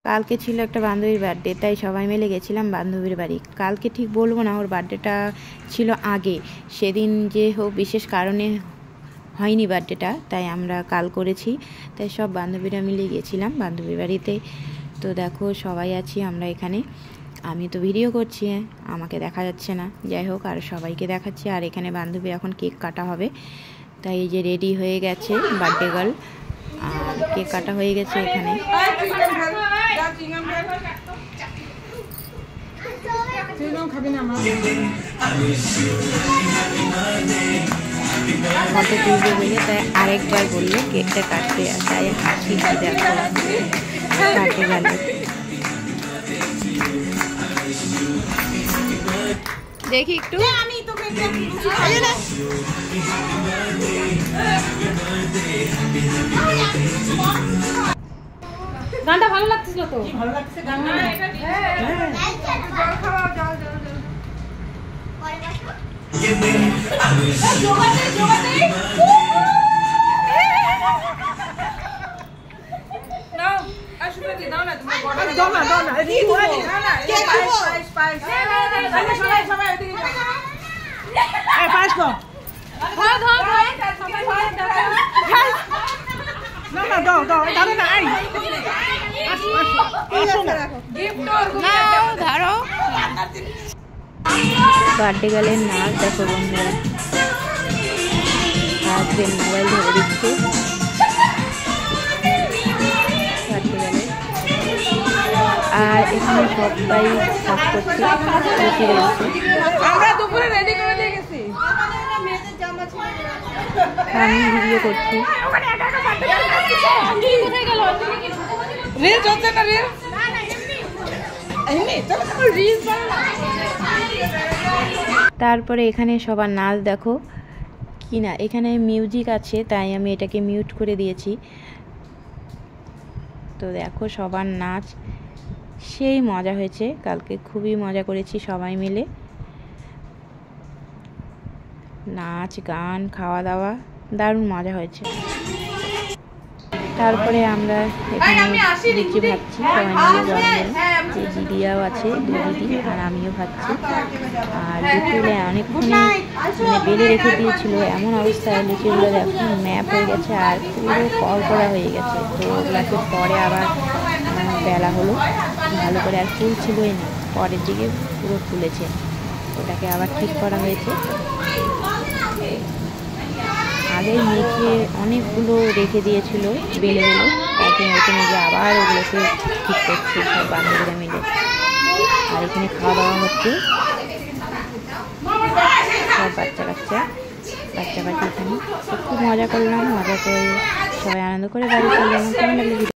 কালকে ছিল একটা বান্ধবীর বার্থডে, তাই সবাই মিলে গেছিলাম বান্ধবীর বাড়ি। কালকে ঠিক বলবো না, ওর বার্থডেটা ছিল আগে, সেদিন যে হোক বিশেষ কারণে হয়নি বার্থডেটা, তাই আমরা কাল করেছি। তাই সব বান্ধবীরা মিলে গেছিলাম বান্ধবীর বাড়িতে। তো দেখো সবাই আছি আমরা এখানে, আমি তো ভিডিও করছি, আমাকে দেখা যাচ্ছে না, যাই হোক আর সবাইকে দেখাচ্ছি। আর এখানে বান্ধবী এখন কেক কাটা হবে, তাই এই যে রেডি হয়ে গেছে বার্থডে গার্ল, আর কেক কাটা হয়ে গেছে এখানে। ফটো তুলবে বলে তাই আরেকবার বললো কেকটা কাটতে, তাই হাসি দেখো কাটে গেল। দেখি একটু গানটা ভালো লাগছিল তো, ভালো লাগছে গানটা। বার্থডে গার্লের নাচ দেখো বন্ধুরা, হাজবেন্ড মোবাইল ধরে দিচ্ছে বার্থডে গার্লের। আর এখানে সবাই কাজ করছে, বসে রয়েছে। আমি ভিডিও করছি। তারপরে এখানে সবার নাচ দেখো কি না, এখানে মিউজিক আছে তাই আমি এটাকে মিউট করে দিয়েছি। তো দেখো সবার নাচ, সেই মজা হয়েছে কালকে, খুবই মজা করেছি সবাই মিলে, নাচ গান খাওয়া দাওয়া দারুণ মজা হয়েছে। তারপরে আমরা এখানে লুচি ভাবছি সবাই মিলে, যে দিদিয়াও আছে, দুই দিদি আর আমিও ভাবছি। আর লুচিগুলো অনেকক্ষণে মানে বেলে রেখে দিয়েছিল, এমন অবস্থায় লুচিগুলো এখন ম্যাপ হয়ে গেছে আর পুরো কড়কড়া হয়ে গেছে। তো ওগুলোকে পরে আবার বেলা হলো ভালো করে, আর ফুলছিলই না, পরের দিকে পুরো ফুলেছে, ওটাকে আবার ঠিক করা হয়েছে। আগেই মেখে অনেকগুলো রেখে দিয়েছিল বেলে বেলে, তাকে ওখানে যে আবার ওগুলোকে ঠিক করছে সব বান্ধবীরা মিলে। আর এখানে খাওয়া দাওয়া হচ্ছে সব বাচ্চা কাচ্চা এখানে। খুব মজা করলাম, মজা করে সবাই আনন্দ করে বাড়ি চলে গেলাম। কেমন লাগলো?